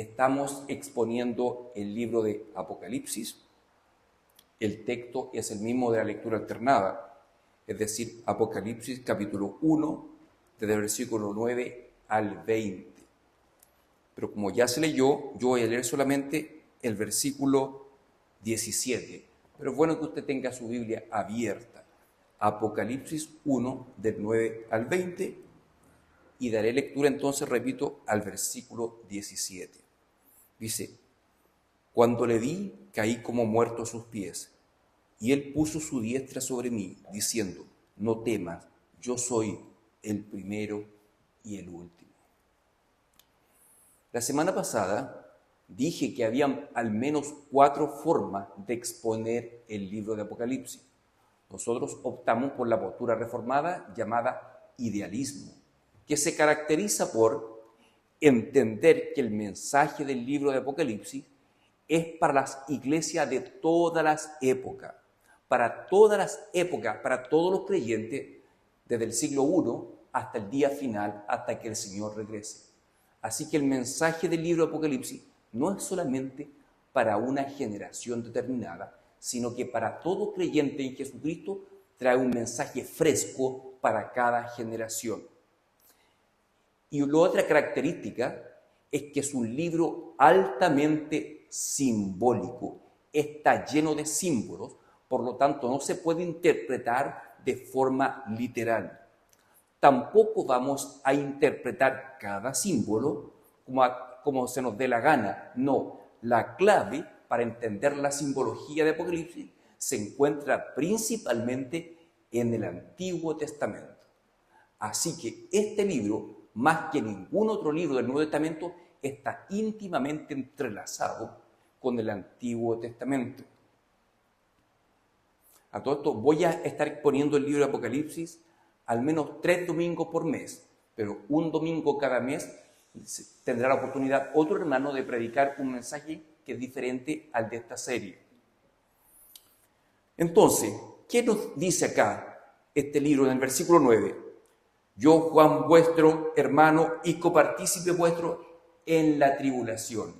estamos exponiendo el libro de Apocalipsis. El texto es el mismo de la lectura alternada, es decir, Apocalipsis capítulo 1, desde el versículo 9 al 20. Pero como ya se leyó, yo voy a leer solamente el versículo 17. Pero es bueno que usted tenga su Biblia abierta. Apocalipsis 1, del 9 al 20, y daré lectura entonces, repito, al versículo 17. Dice: cuando le vi, caí como muerto a sus pies, y él puso su diestra sobre mí, diciendo: no temas, yo soy el primero y el último. La semana pasada dije que habían al menos 4 formas de exponer el libro de Apocalipsis. Nosotros optamos por la postura reformada llamada idealismo, que se caracteriza por entender que el mensaje del libro de Apocalipsis es para las iglesias de todas las épocas, para todos los creyentes, desde el siglo I hasta el día final, hasta que el Señor regrese. Así que el mensaje del libro de Apocalipsis no es solamente para una generación determinada, sino que para todo creyente en Jesucristo trae un mensaje fresco para cada generación. Y la otra característica es que es un libro altamente simbólico, está lleno de símbolos, por lo tanto no se puede interpretar de forma literal. Tampoco vamos a interpretar cada símbolo como se nos dé la gana. No, la clave para entender la simbología de Apocalipsis se encuentra principalmente en el Antiguo Testamento. Así que este libro, más que ningún otro libro del Nuevo Testamento, está íntimamente entrelazado con el Antiguo Testamento. A todo esto voy a estar exponiendo el libro de Apocalipsis al menos 3 domingos por mes, pero un domingo cada mes tendrá la oportunidad otro hermano de predicar un mensaje que es diferente al de esta serie. Entonces, ¿qué nos dice acá este libro en el versículo 9? Yo, Juan, vuestro hermano y copartícipe vuestro en la tribulación,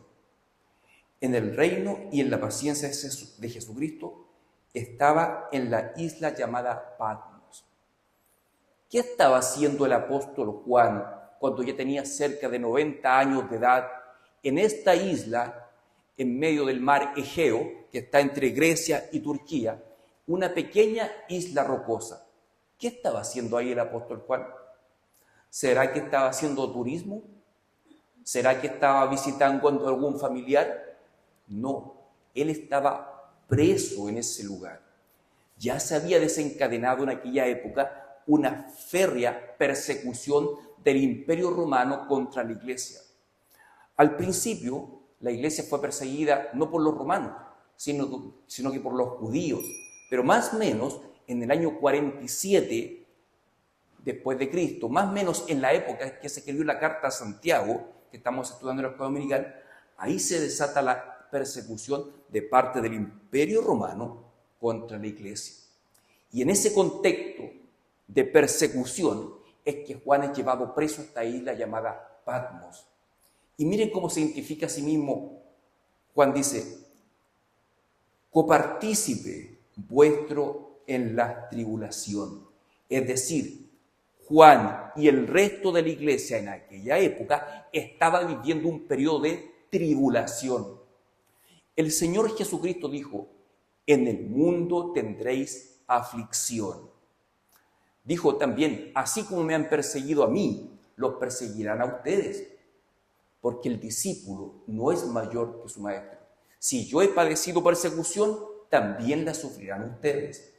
en el reino y en la paciencia de Jesucristo, estaba en la isla llamada Patmos. ¿Qué estaba haciendo el apóstol Juan cuando ya tenía cerca de 90 años de edad en esta isla, en medio del mar Egeo, que está entre Grecia y Turquía, una pequeña isla rocosa? ¿Qué estaba haciendo ahí el apóstol Juan? ¿Será que estaba haciendo turismo? ¿Será que estaba visitando a algún familiar? No, él estaba preso en ese lugar. Ya se había desencadenado en aquella época una férrea persecución del Imperio Romano contra la Iglesia. Al principio, la Iglesia fue perseguida no por los romanos, sino que por los judíos, pero más o menos en el año 47 después de Cristo, más o menos en la época que se escribió la carta a Santiago, que estamos estudiando en la escuela dominical, ahí se desata la persecución de parte del Imperio Romano contra la Iglesia. Y en ese contexto de persecución es que Juan es llevado preso a esta isla llamada Patmos. Y miren cómo se identifica a sí mismo. Juan dice: copartícipe vuestro en la tribulación. Es decir, Juan y el resto de la iglesia en aquella época estaba viviendo un periodo de tribulación. El Señor Jesucristo dijo: en el mundo tendréis aflicción. Dijo también: así como me han perseguido a mí, los perseguirán a ustedes, porque el discípulo no es mayor que su maestro. Si yo he padecido persecución, también la sufrirán ustedes.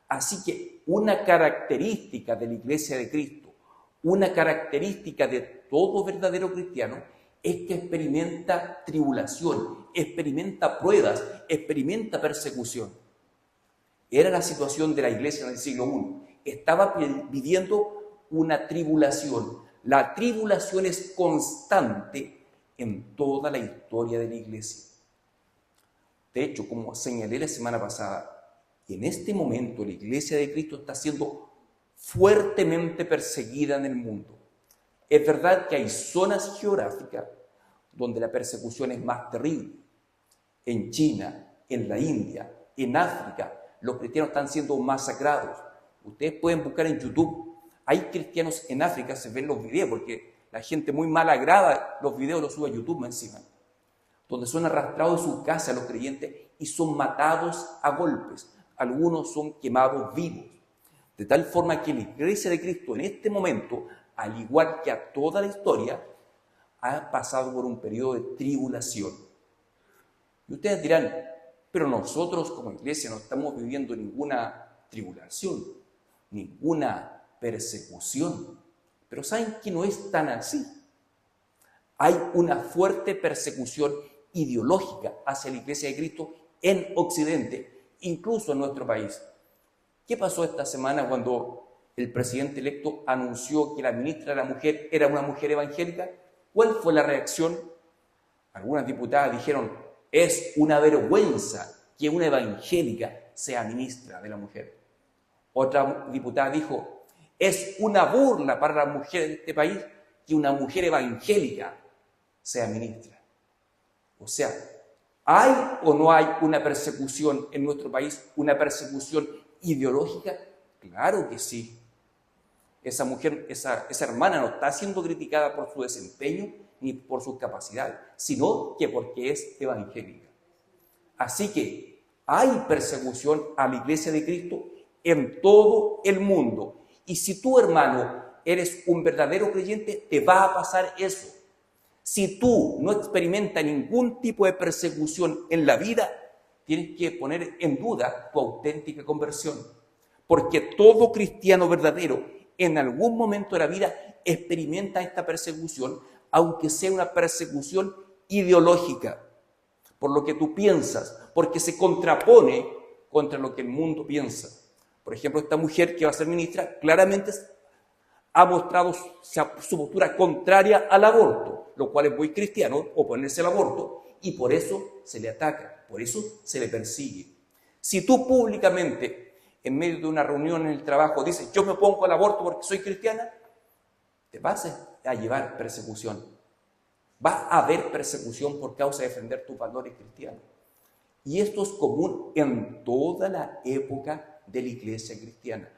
Así que una característica de la Iglesia de Cristo, una característica de todo verdadero cristiano, es que experimenta tribulación, experimenta pruebas, experimenta persecución. Era la situación de la Iglesia en el siglo I. Estaba viviendo una tribulación. La tribulación es constante en toda la historia de la Iglesia. De hecho, como señalé la semana pasada, en este momento la Iglesia de Cristo está siendo fuertemente perseguida en el mundo. Es verdad que hay zonas geográficas donde la persecución es más terrible. En China, en la India, en África, los cristianos están siendo masacrados. Ustedes pueden buscar en YouTube. Hay cristianos en África, se ven los videos, porque la gente muy mala graba los videos, los sube a YouTube encima, donde son arrastrados de sus casas los creyentes y son matados a golpes. Algunos son quemados vivos. De tal forma que la Iglesia de Cristo en este momento, al igual que a toda la historia, ha pasado por un periodo de tribulación. Y ustedes dirán, pero nosotros como Iglesia no estamos viviendo ninguna tribulación, ninguna persecución. Pero ¿saben que no es tan así? Hay una fuerte persecución ideológica hacia la Iglesia de Cristo en Occidente, incluso en nuestro país. ¿Qué pasó esta semana cuando el presidente electo anunció que la ministra de la Mujer era una mujer evangélica? ¿Cuál fue la reacción? Algunas diputadas dijeron, es una vergüenza que una evangélica sea ministra de la mujer. Otra diputada dijo, es una burla para las mujeres de este país que una mujer evangélica sea ministra. O sea, ¿hay o no hay una persecución en nuestro país, una persecución ideológica? Claro que sí. Esa mujer, esa hermana no está siendo criticada por su desempeño ni por sus capacidades, sino que porque es evangélica. Así que hay persecución a la Iglesia de Cristo en todo el mundo. Y si tú, hermano, eres un verdadero creyente, te va a pasar eso. Si tú no experimentas ningún tipo de persecución en la vida, tienes que poner en duda tu auténtica conversión. Porque todo cristiano verdadero en algún momento de la vida experimenta esta persecución, aunque sea una persecución ideológica, por lo que tú piensas, porque se contrapone contra lo que el mundo piensa. Por ejemplo, esta mujer que va a ser ministra claramente ha mostrado su postura contraria al aborto, lo cual es muy cristiano, oponerse al aborto, y por eso se le ataca, por eso se le persigue. Si tú públicamente, en medio de una reunión en el trabajo, dices, yo me opongo al aborto porque soy cristiana, te vas a llevar persecución. Va a haber persecución por causa de defender tus valores cristianos. Y esto es común en toda la época de la Iglesia cristiana.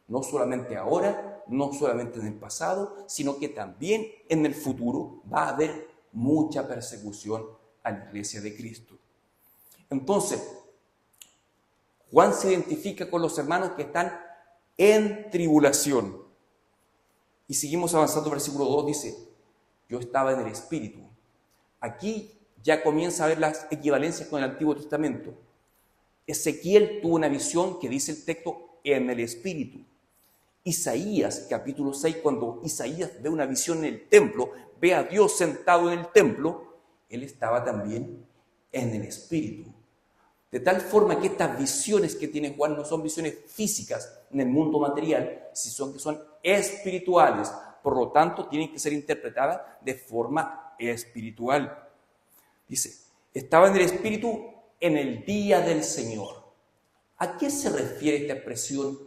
No solamente ahora, no solamente en el pasado, sino que también en el futuro va a haber mucha persecución a la Iglesia de Cristo. Entonces, Juan se identifica con los hermanos que están en tribulación. Y seguimos avanzando, versículo 2 dice, yo estaba en el Espíritu. Aquí ya comienza a ver las equivalencias con el Antiguo Testamento. Ezequiel tuvo una visión que dice el texto en el Espíritu. Isaías, capítulo 6, cuando Isaías ve una visión en el templo, ve a Dios sentado en el templo, él estaba también en el Espíritu. De tal forma que estas visiones que tiene Juan no son visiones físicas en el mundo material, sino que son espirituales. Por lo tanto, tienen que ser interpretadas de forma espiritual. Dice, estaba en el Espíritu en el día del Señor. ¿A qué se refiere esta expresión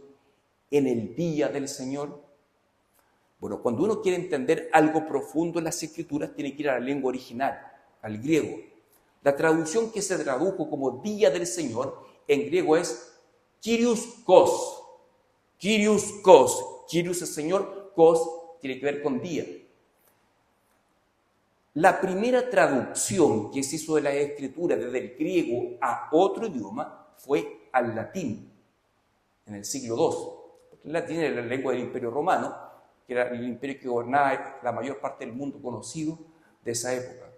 en el día del Señor? Bueno, cuando uno quiere entender algo profundo en las Escrituras, tiene que ir a la lengua original, al griego. La traducción que se tradujo como día del Señor en griego es Kyrios Kos. Kyrios Kos. Kyrios es Señor, Kos tiene que ver con día. La primera traducción que se hizo de la Escritura desde el griego a otro idioma fue al latín, en el siglo II. El latín era la lengua del Imperio Romano, que era el imperio que gobernaba la mayor parte del mundo conocido de esa época.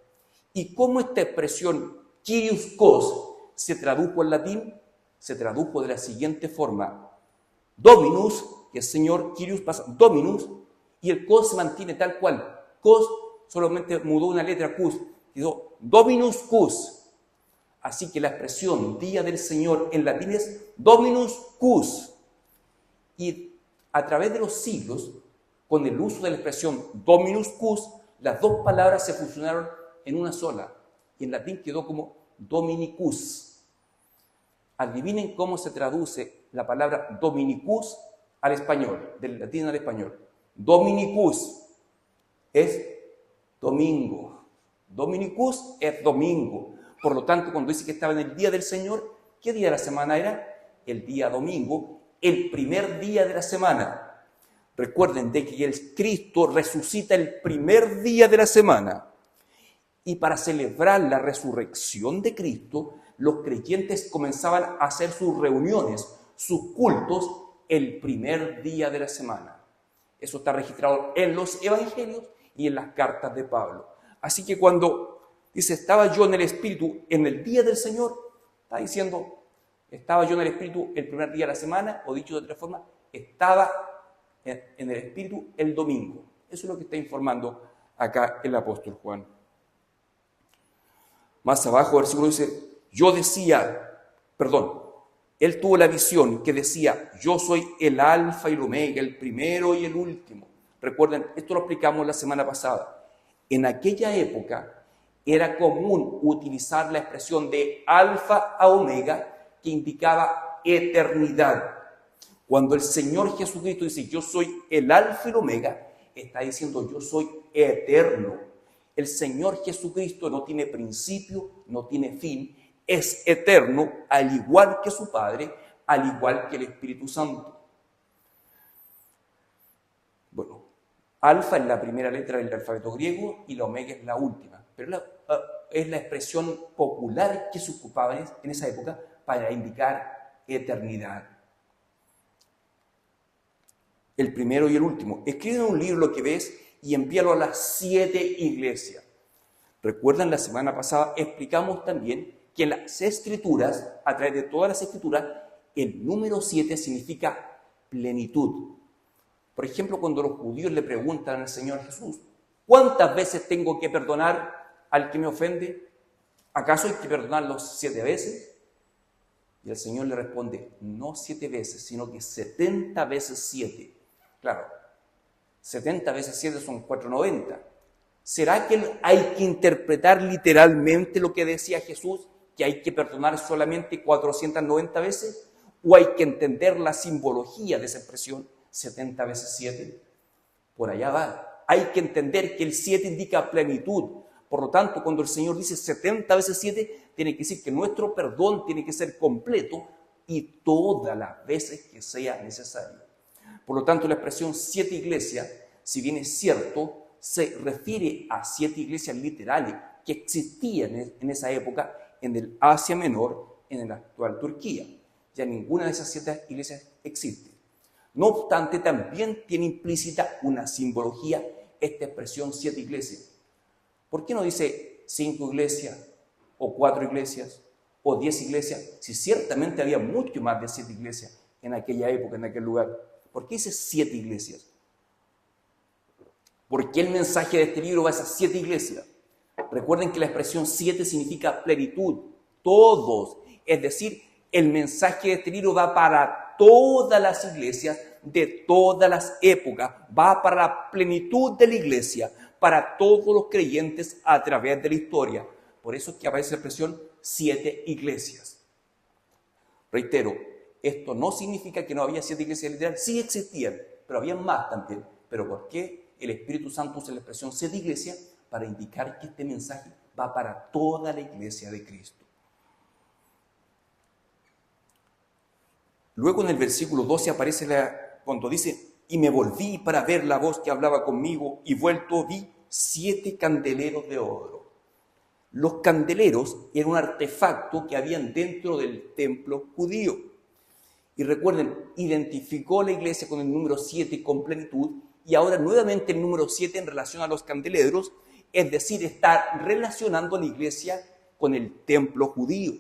¿Y cómo esta expresión Kyrios Kos se tradujo al latín? Se tradujo de la siguiente forma. Dominus, que es Señor, Kyrios pasa Dominus, y el Kos se mantiene tal cual. Kos solamente mudó una letra Cus, quedó Dominus Cus. Así que la expresión Día del Señor en latín es Dominus Cus. Y a través de los siglos, con el uso de la expresión Dominus Cus, las dos palabras se fusionaron en una sola. Y en latín quedó como Dominicus. Adivinen cómo se traduce la palabra Dominicus al español, del latín al español. Dominicus es domingo, Dominicus es domingo. Por lo tanto, cuando dice que estaba en el día del Señor, ¿qué día de la semana era? El día domingo, el primer día de la semana. Recuerden de que el Cristo resucita el primer día de la semana. Y para celebrar la resurrección de Cristo, los creyentes comenzaban a hacer sus reuniones, sus cultos, el primer día de la semana. Eso está registrado en los evangelios y en las cartas de Pablo. Así que cuando dice, estaba yo en el Espíritu en el día del Señor, está diciendo, estaba yo en el Espíritu el primer día de la semana, o dicho de otra forma, estaba en el Espíritu el domingo. Eso es lo que está informando acá el apóstol Juan. Más abajo, el versículo dice, él tuvo la visión que decía, yo soy el alfa y el omega, el primero y el último. Recuerden, esto lo explicamos la semana pasada. En aquella época era común utilizar la expresión de alfa a omega, que indicaba eternidad. Cuando el Señor Jesucristo dice, yo soy el alfa y el omega, está diciendo, yo soy eterno. El Señor Jesucristo no tiene principio, no tiene fin, es eterno, al igual que su Padre, al igual que el Espíritu Santo. Bueno, alfa es la primera letra del alfabeto griego y la omega es la última, pero es la expresión popular que se ocupaba en esa época para indicar eternidad. El primero y el último. Escribe un libro lo que ves y envíalo a las 7 iglesias. Recuerdan, la semana pasada explicamos también que en las Escrituras, a través de todas las Escrituras, el número 7 significa plenitud. Por ejemplo, cuando los judíos le preguntan al Señor Jesús, ¿cuántas veces tengo que perdonar al que me ofende? ¿Acaso hay que perdonarlo 7 veces? Y el Señor le responde, no 7 veces, sino que 70 veces 7. Claro, 70 veces 7 son 490. ¿Será que hay que interpretar literalmente lo que decía Jesús, que hay que perdonar solamente 490 veces? ¿O hay que entender la simbología de esa expresión, 70 veces 7? Por allá va. Hay que entender que el 7 indica plenitud. Por lo tanto, cuando el Señor dice 70 veces 7, tiene que decir que nuestro perdón tiene que ser completo y todas las veces que sea necesario. Por lo tanto, la expresión 7 iglesias, si bien es cierto, se refiere a 7 iglesias literales que existían en esa época en el Asia Menor, en la actual Turquía. Ya ninguna de esas 7 iglesias existe. No obstante, también tiene implícita una simbología esta expresión 7 iglesias. ¿Por qué no dice 5 iglesias, o 4 iglesias, o 10 iglesias, si ciertamente había mucho más de 7 iglesias en aquella época, en aquel lugar? ¿Por qué dice 7 iglesias? ¿Por qué el mensaje de este libro va a esas 7 iglesias? Recuerden que la expresión 7 significa plenitud, todos. Es decir, el mensaje de este libro va para todas las iglesias de todas las épocas, va para la plenitud de la iglesia, para todos los creyentes a través de la historia. Por eso es que aparece la expresión 7 iglesias. Reitero, esto no significa que no había 7 iglesias literales, sí existían, pero había más también. ¿Pero por qué el Espíritu Santo usa la expresión 7 iglesias? Para indicar que este mensaje va para toda la iglesia de Cristo. Luego en el versículo 12 aparece cuando dice, y me volví para ver la voz que hablaba conmigo, y vuelto vi 7 candeleros de oro. Los candeleros eran un artefacto que habían dentro del templo judío. Y recuerden, identificó la iglesia con el número 7 con plenitud, y ahora nuevamente el número 7 en relación a los candeleros, es decir, está relacionando a la iglesia con el templo judío.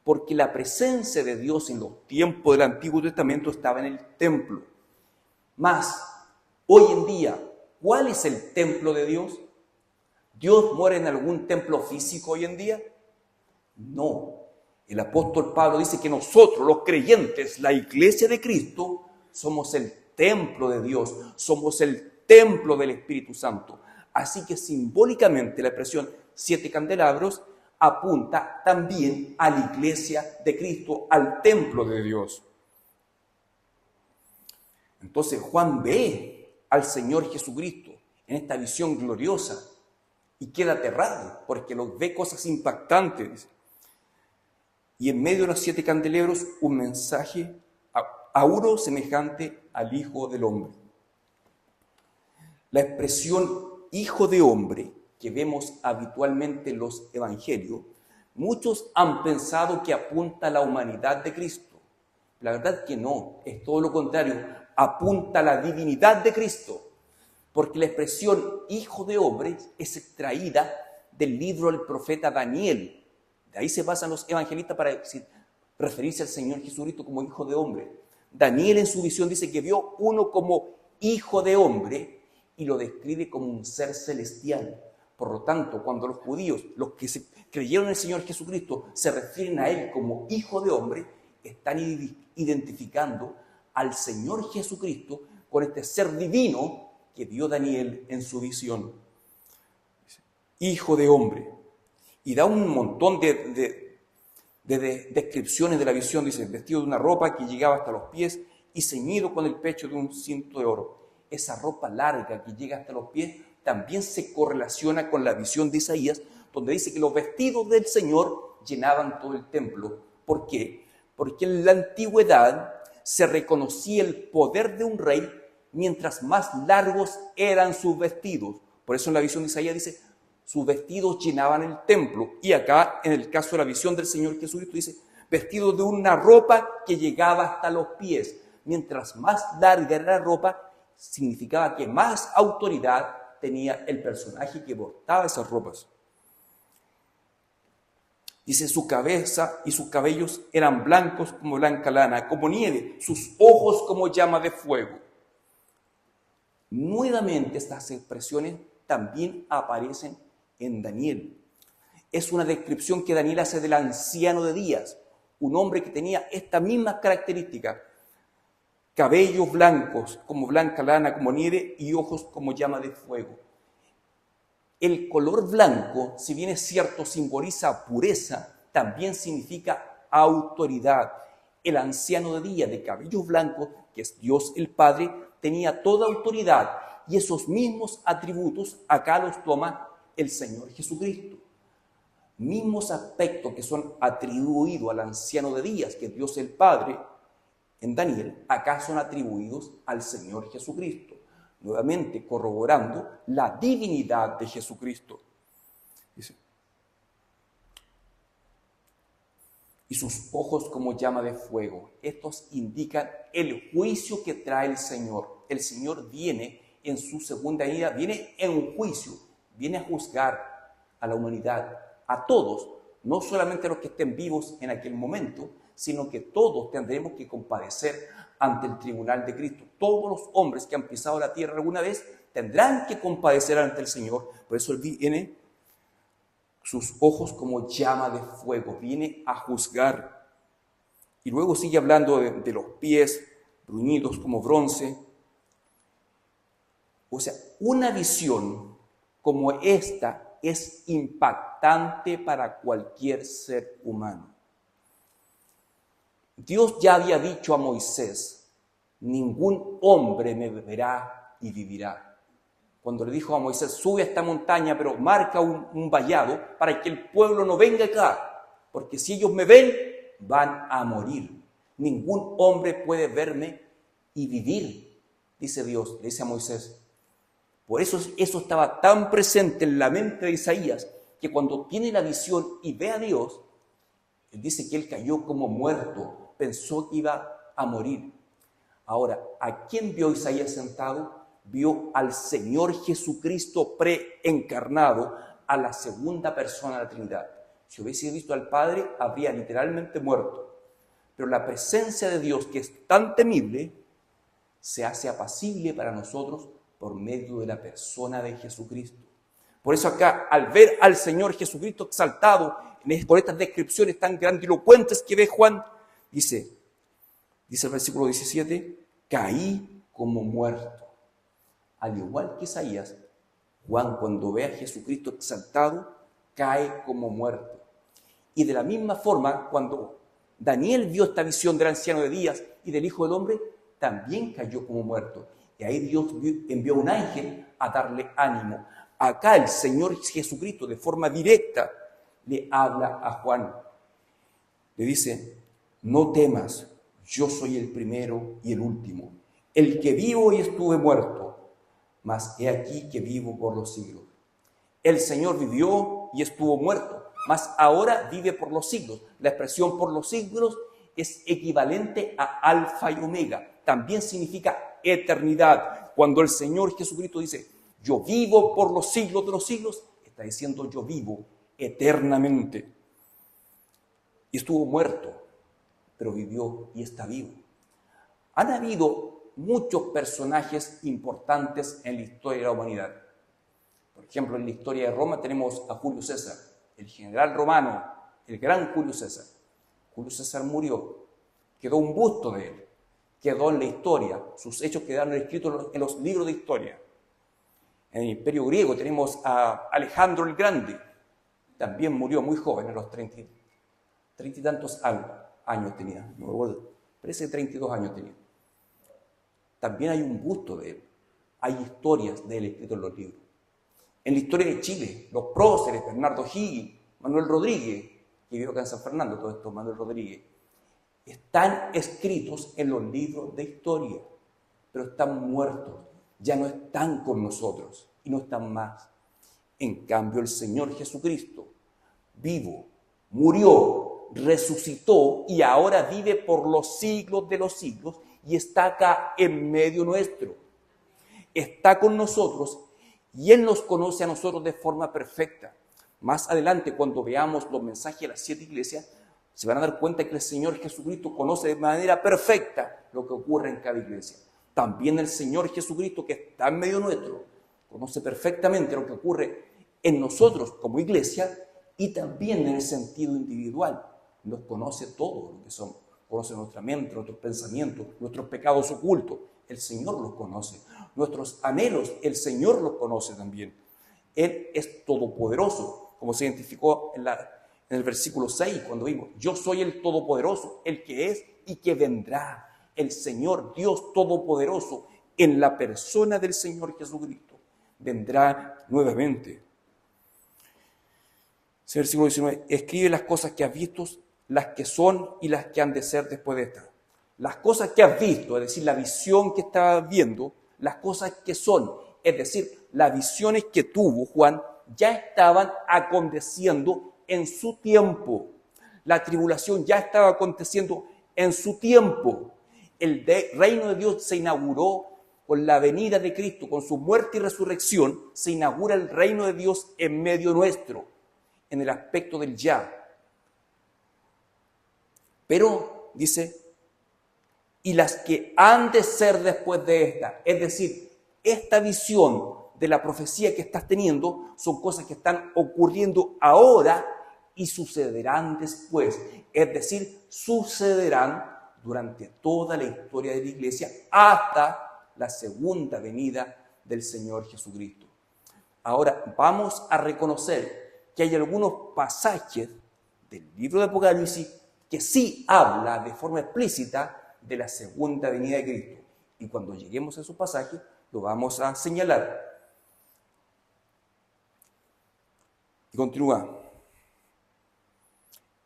Porque la presencia de Dios en los tiempos del Antiguo Testamento estaba en el templo. Más, hoy en día, ¿cuál es el templo de Dios? ¿Dios mora en algún templo físico hoy en día? No. El apóstol Pablo dice que nosotros, los creyentes, la iglesia de Cristo, somos el templo de Dios, somos el templo del Espíritu Santo. Así que simbólicamente la expresión 7 candelabros apunta también a la iglesia de Cristo, al templo de Dios. Entonces Juan ve al Señor Jesucristo en esta visión gloriosa y queda aterrado porque ve cosas impactantes. Dice. Y en medio de los 7 candelabros un mensaje auro semejante al Hijo del Hombre. La expresión Hijo de Hombre que vemos habitualmente en los evangelios, muchos han pensado que apunta a la humanidad de Cristo. La verdad que no, es todo lo contrario, apunta a la divinidad de Cristo, porque la expresión Hijo de Hombre es extraída del libro del profeta Daniel. De ahí se basan los evangelistas para referirse al Señor Jesucristo como Hijo de Hombre. Daniel en su visión dice que vio uno como Hijo de Hombre y lo describe como un ser celestial. Por lo tanto, cuando los judíos, los que creyeron en el Señor Jesucristo, se refieren a Él como Hijo de Hombre, están identificando al Señor Jesucristo con este ser divino que vio Daniel en su visión. Hijo de Hombre. Y da un montón de descripciones de la visión. Dice, vestido de una ropa que llegaba hasta los pies y ceñido con el pecho de un cinto de oro. Esa ropa larga que llega hasta los pies también se correlaciona con la visión de Isaías, donde dice que los vestidos del Señor llenaban todo el templo. ¿Por qué? Porque en la antigüedad se reconocía el poder de un rey mientras más largos eran sus vestidos. Por eso en la visión de Isaías dice, sus vestidos llenaban el templo. Y acá, en el caso de la visión del Señor Jesucristo, dice, vestido de una ropa que llegaba hasta los pies. Mientras más larga era la ropa, significaba que más autoridad tenía el personaje que portaba esas ropas. Dice, su cabeza y sus cabellos eran blancos como blanca lana, como nieve, sus ojos como llama de fuego. Nuevamente estas expresiones también aparecen en Daniel. Es una descripción que Daniel hace del anciano de días, un hombre que tenía estas mismas características. Cabellos blancos como blanca lana, como nieve, y ojos como llama de fuego. El color blanco, si bien es cierto, simboliza pureza, también significa autoridad. El anciano de día de cabellos blancos, que es Dios el Padre, tenía toda autoridad, y esos mismos atributos acá los toma el Señor Jesucristo. Mismos aspectos que son atribuidos al anciano de días, que es Dios el Padre, en Daniel, acá son atribuidos al Señor Jesucristo, nuevamente corroborando la divinidad de Jesucristo. Dice, y sus ojos como llama de fuego. Estos indican el juicio que trae el Señor. El Señor viene en su segunda venida, viene en un juicio, viene a juzgar a la humanidad, a todos, no solamente a los que estén vivos en aquel momento, sino que todos tendremos que comparecer ante el tribunal de Cristo. Todos los hombres que han pisado la tierra alguna vez tendrán que comparecer ante el Señor. Por eso Él viene, sus ojos como llama de fuego, viene a juzgar. Y luego sigue hablando de los pies bruñidos como bronce. O sea, una visión como esta es impactante para cualquier ser humano. Dios ya había dicho a Moisés, ningún hombre me verá y vivirá. Cuando le dijo a Moisés, sube a esta montaña, pero marca un vallado para que el pueblo no venga acá, porque si ellos me ven, van a morir. Ningún hombre puede verme y vivir, dice Dios, le dice a Moisés. Por eso estaba tan presente en la mente de Isaías, que cuando tiene la visión y ve a Dios, él dice que él cayó como muerto, pensó que iba a morir. Ahora, ¿a quién vio Isaías sentado? Vio al Señor Jesucristo preencarnado, a la segunda persona de la Trinidad. Si hubiese visto al Padre, habría literalmente muerto. Pero la presencia de Dios, que es tan temible, se hace apacible para nosotros por medio de la persona de Jesucristo. Por eso acá, al ver al Señor Jesucristo exaltado, por estas descripciones tan grandilocuentes que ve Juan, dice el versículo 17, caí como muerto. Al igual que Isaías, Juan cuando ve a Jesucristo exaltado, cae como muerto. Y de la misma forma, cuando Daniel vio esta visión del anciano de días y del Hijo del Hombre, también cayó como muerto. Y ahí Dios envió un ángel a darle ánimo, Acá el Señor Jesucristo de forma directa le habla a Juan. Le dice, no temas, yo soy el primero y el último, el que vivo y estuve muerto, mas he aquí que vivo por los siglos. El Señor vivió y estuvo muerto, mas ahora vive por los siglos. La expresión por los siglos es equivalente a alfa y omega. También significa eternidad. Cuando el Señor Jesucristo dice, yo vivo por los siglos de los siglos, está diciendo yo vivo eternamente. Y estuvo muerto, pero vivió y está vivo. Han habido muchos personajes importantes en la historia de la humanidad. Por ejemplo, en la historia de Roma tenemos a Julio César, el general romano, el gran Julio César. Julio César murió, quedó un busto de él, quedó en la historia, sus hechos quedaron escritos en los libros de historia. En el Imperio griego tenemos a Alejandro el Grande, también murió muy joven, a los 30 y tantos años tenía, no me acuerdo, parece que 32 años tenía. También hay un busto de él, hay historias de él escritas en los libros. En la historia de Chile, los próceres, Bernardo Higgins, Manuel Rodríguez, que vivió acá en San Fernando, todo esto, Manuel Rodríguez, están escritos en los libros de historia, pero están muertos, ya no están con nosotros y no están más. En cambio, el Señor Jesucristo, vivo, murió, resucitó y ahora vive por los siglos de los siglos y está acá en medio nuestro. Está con nosotros y Él nos conoce a nosotros de forma perfecta. Más adelante, cuando veamos los mensajes de las 7 iglesias, se van a dar cuenta que el Señor Jesucristo conoce de manera perfecta lo que ocurre en cada iglesia. También el Señor Jesucristo, que está en medio nuestro, conoce perfectamente lo que ocurre en nosotros como iglesia y también en el sentido individual. Nos conoce todo lo que somos. Conoce nuestra mente, nuestros pensamientos, nuestros pecados ocultos. El Señor los conoce. Nuestros anhelos, el Señor los conoce también. Él es todopoderoso, como se identificó en el versículo 6, cuando vimos, yo soy el todopoderoso, el que es y que vendrá. El Señor, Dios todopoderoso, en la persona del Señor Jesucristo, vendrá nuevamente. Ese versículo 19, escribe las cosas que has visto, las que son y las que han de ser después de esta. Las cosas que has visto, es decir, la visión que estabas viendo, las cosas que son, es decir, las visiones que tuvo Juan, ya estaban aconteciendo en su tiempo. La tribulación ya estaba aconteciendo en su tiempo. El reino de Dios se inauguró con la venida de Cristo, con su muerte y resurrección, se inaugura el reino de Dios en medio nuestro, en el aspecto del ya. Pero, dice, y las que han de ser después de esta, es decir, esta visión de la profecía que estás teniendo son cosas que están ocurriendo ahora y sucederán después, es decir, sucederán durante toda la historia de la iglesia hasta la segunda venida del Señor Jesucristo. Ahora vamos a reconocer que hay algunos pasajes del libro de Apocalipsis que sí habla de forma explícita de la segunda venida de Cristo. Y cuando lleguemos a esos pasajes, lo vamos a señalar. Y continúa.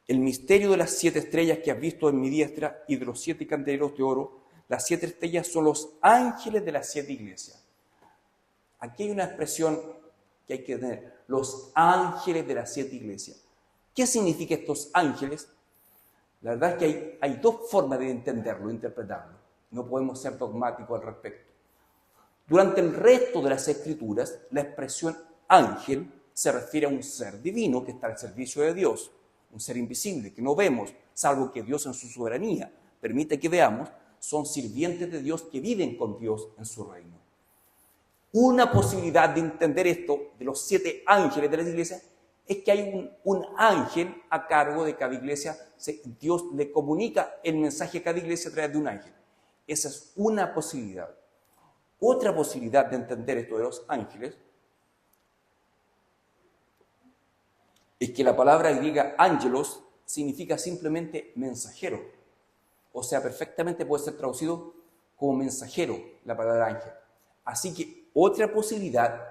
El misterio de las 7 estrellas que has visto en mi diestra y de los 7 candeleros de oro, las 7 estrellas son los ángeles de las 7 iglesias. Aquí hay una expresión que hay que tener, los ángeles de las 7 iglesias. ¿Qué significa estos ángeles? La verdad es que hay dos formas de entenderlo, interpretarlo. No podemos ser dogmáticos al respecto. Durante el resto de las Escrituras, la expresión ángel se refiere a un ser divino que está al servicio de Dios, un ser invisible que no vemos, salvo que Dios en su soberanía permite que veamos, son sirvientes de Dios que viven con Dios en su reino. Una posibilidad de entender esto de los 7 ángeles de la iglesia es que hay un ángel a cargo de cada iglesia. Dios le comunica el mensaje a cada iglesia a través de un ángel. Esa es una posibilidad. Otra posibilidad de entender esto de los ángeles es que la palabra griega ángelos significa simplemente mensajero. O sea, perfectamente puede ser traducido como mensajero la palabra ángel. Así que otra posibilidad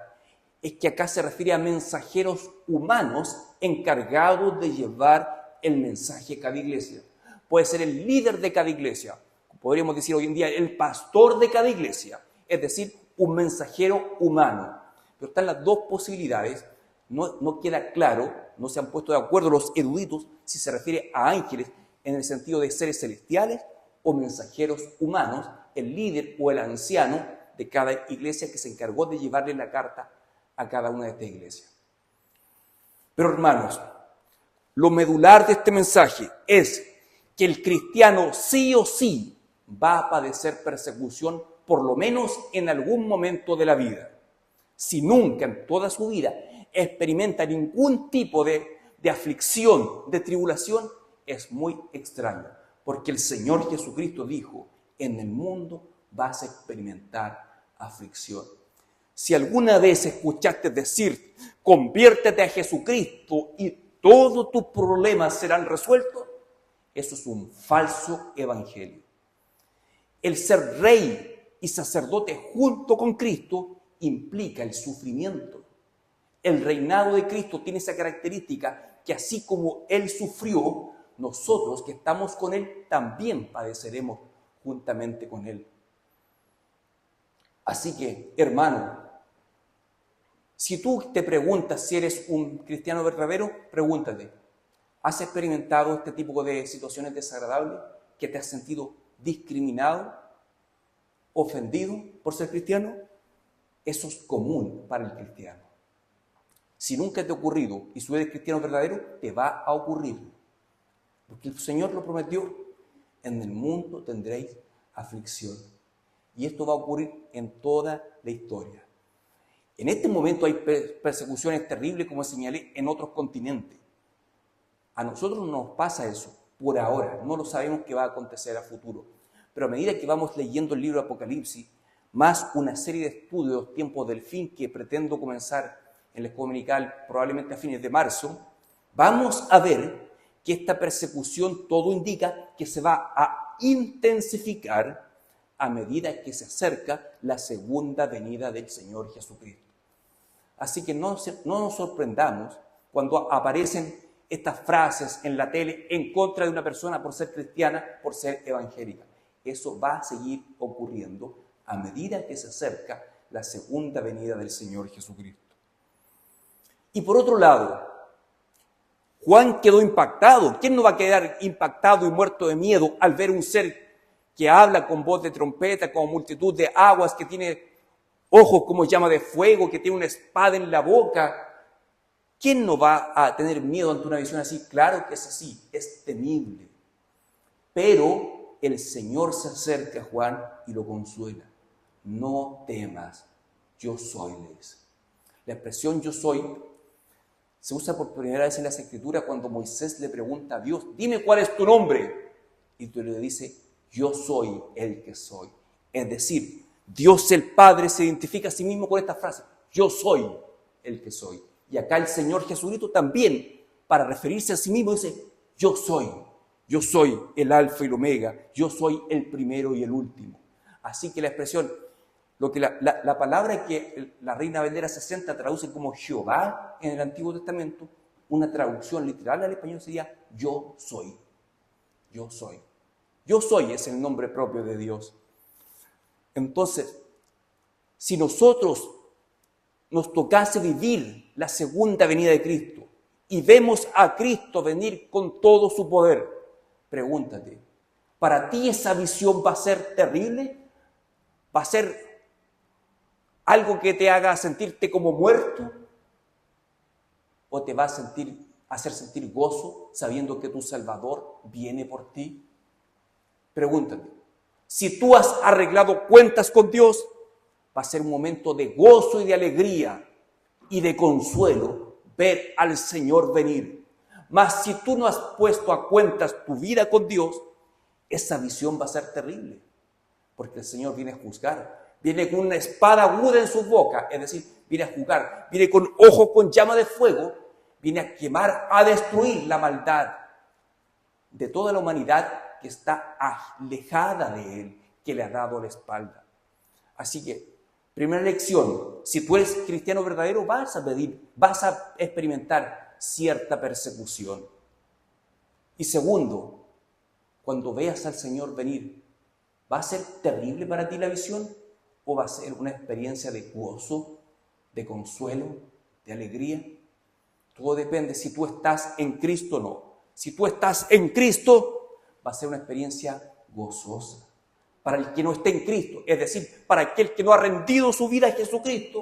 es que acá se refiere a mensajeros humanos encargados de llevar el mensaje a cada iglesia. Puede ser el líder de cada iglesia, podríamos decir hoy en día el pastor de cada iglesia, es decir, un mensajero humano. Pero están las dos posibilidades, no queda claro, no se han puesto de acuerdo los eruditos si se refiere a ángeles en el sentido de seres celestiales o mensajeros humanos, el líder o el anciano de cada iglesia que se encargó de llevarle la carta a cada una de estas iglesias. Pero hermanos, lo medular de este mensaje es que el cristiano sí o sí va a padecer persecución por lo menos en algún momento de la vida. Si nunca en toda su vida experimenta ningún tipo de aflicción, de tribulación, es muy extraño, porque el Señor Jesucristo dijo, en el mundo vas a experimentar aflicción. Si alguna vez escuchaste decir, conviértete a Jesucristo y todos tus problemas serán resueltos, eso es un falso evangelio. El ser rey y sacerdote junto con Cristo implica el sufrimiento. El reinado de Cristo tiene esa característica que así como Él sufrió, nosotros que estamos con Él también padeceremos juntamente con Él. Así que, hermano, si tú te preguntas si eres un cristiano verdadero, pregúntate, ¿has experimentado este tipo de situaciones desagradables? ¿Que te has sentido discriminado, ofendido por ser cristiano? Eso es común para el cristiano. Si nunca te ha ocurrido y si eres cristiano verdadero, te va a ocurrir. Porque el Señor lo prometió, en el mundo tendréis aflicción. Y esto va a ocurrir en toda la historia. En este momento hay persecuciones terribles, como señalé, en otros continentes. A nosotros no nos pasa eso por ahora, no lo sabemos qué va a acontecer a futuro. Pero a medida que vamos leyendo el libro de Apocalipsis, más una serie de estudios, tiempos del fin, que pretendo comenzar en la escuela dominical probablemente a fines de marzo, vamos a ver que esta persecución todo indica que se va a intensificar a medida que se acerca la segunda venida del Señor Jesucristo. Así que no nos sorprendamos cuando aparecen estas frases en la tele en contra de una persona por ser cristiana, por ser evangélica. Eso va a seguir ocurriendo a medida que se acerca la segunda venida del Señor Jesucristo. Y por otro lado, Juan quedó impactado. ¿Quién no va a quedar impactado y muerto de miedo al ver un ser que habla con voz de trompeta, con multitud de aguas, que tiene ojos como llama de fuego, que tiene una espada en la boca? ¿Quién no va a tener miedo ante una visión así? Claro que es así, es temible. Pero el Señor se acerca a Juan y lo consuela. No temas, yo soy, le dice. La expresión yo soy se usa por primera vez en las Escrituras cuando Moisés le pregunta a Dios, dime cuál es tu nombre. Y tú le dices, yo soy el que soy. Es decir, Dios el Padre se identifica a sí mismo con esta frase, yo soy el que soy. Y acá el Señor Jesucristo también, para referirse a sí mismo, dice, yo soy el alfa y el omega, yo soy el primero y el último. Así que la expresión, lo que la palabra que la Reina Valera 60 traduce como Jehová en el Antiguo Testamento, una traducción literal al español sería yo soy. Yo soy. Yo soy es el nombre propio de Dios. Entonces, si nosotros nos tocase vivir la segunda venida de Cristo y vemos a Cristo venir con todo su poder, pregúntate, ¿para ti esa visión va a ser terrible? ¿Va a ser algo que te haga sentirte como muerto? ¿O te va a hacer sentir gozo sabiendo que tu Salvador viene por ti? Pregúntate, si tú has arreglado cuentas con Dios, va a ser un momento de gozo y de alegría y de consuelo ver al Señor venir. Mas si tú no has puesto a cuentas tu vida con Dios, esa visión va a ser terrible, porque el Señor viene a juzgar. Viene con una espada aguda en su boca, es decir, viene a juzgar, viene con ojos con llama de fuego, viene a quemar, a destruir la maldad de toda la humanidad que está alejada de Él, que le ha dado la espalda. Así que Primera lección, si tú eres cristiano verdadero, vas a experimentar cierta persecución. Y segundo, cuando veas al Señor venir, ¿va a ser terrible para ti la visión o va a ser una experiencia de gozo, de consuelo, de alegría? Todo depende si tú estás en Cristo o no. Si tú estás en Cristo, va a ser una experiencia gozosa. Para el que no esté en Cristo, es decir, para aquel que no ha rendido su vida a Jesucristo,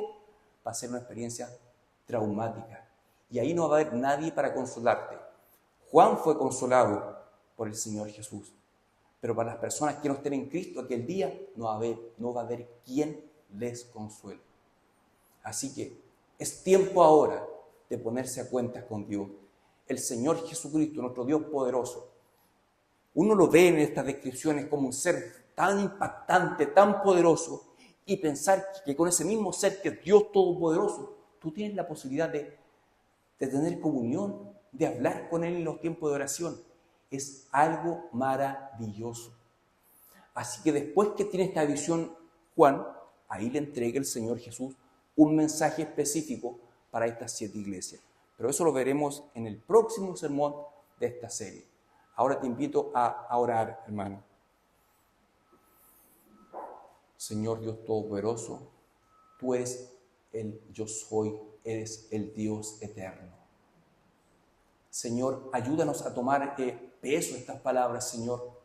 va a ser una experiencia traumática. Y ahí no va a haber nadie para consolarte. Juan fue consolado por el Señor Jesús. Pero para las personas que no estén en Cristo, aquel día no va a haber quien les consuele. Así que es tiempo ahora de ponerse a cuentas con Dios. El Señor Jesucristo, nuestro Dios poderoso, uno lo ve en estas descripciones como un ser tan impactante, tan poderoso, y pensar que con ese mismo ser que es Dios Todopoderoso, tú tienes la posibilidad de tener comunión, de hablar con Él en los tiempos de oración. Es algo maravilloso. Así que después que tiene esta visión Juan, ahí le entrega el Señor Jesús un mensaje específico para estas 7 iglesias. Pero eso lo veremos en el próximo sermón de esta serie. Ahora te invito a orar, hermano. Señor Dios Todopoderoso, tú eres el yo soy, eres el Dios eterno. Señor, ayúdanos a tomar peso estas palabras, Señor.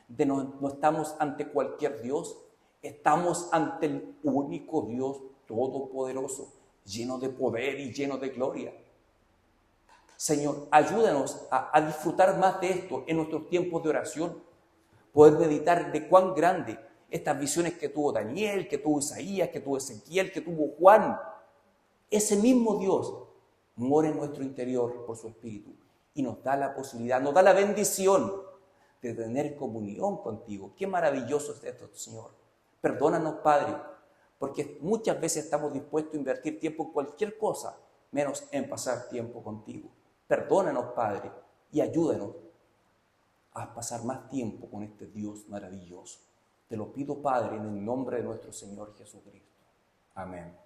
No estamos ante cualquier Dios, estamos ante el único Dios todopoderoso, lleno de poder y lleno de gloria. Señor, ayúdanos a disfrutar más de esto en nuestros tiempos de oración, poder meditar de cuán grande estas visiones que tuvo Daniel, que tuvo Isaías, que tuvo Ezequiel, que tuvo Juan. Ese mismo Dios mora en nuestro interior por su Espíritu y nos da la posibilidad, nos da la bendición de tener comunión contigo. Qué maravilloso es esto, Señor. Perdónanos, Padre, porque muchas veces estamos dispuestos a invertir tiempo en cualquier cosa, menos en pasar tiempo contigo. Perdónanos, Padre, y ayúdanos a pasar más tiempo con este Dios maravilloso. Te lo pido, Padre, en el nombre de nuestro Señor Jesucristo. Amén.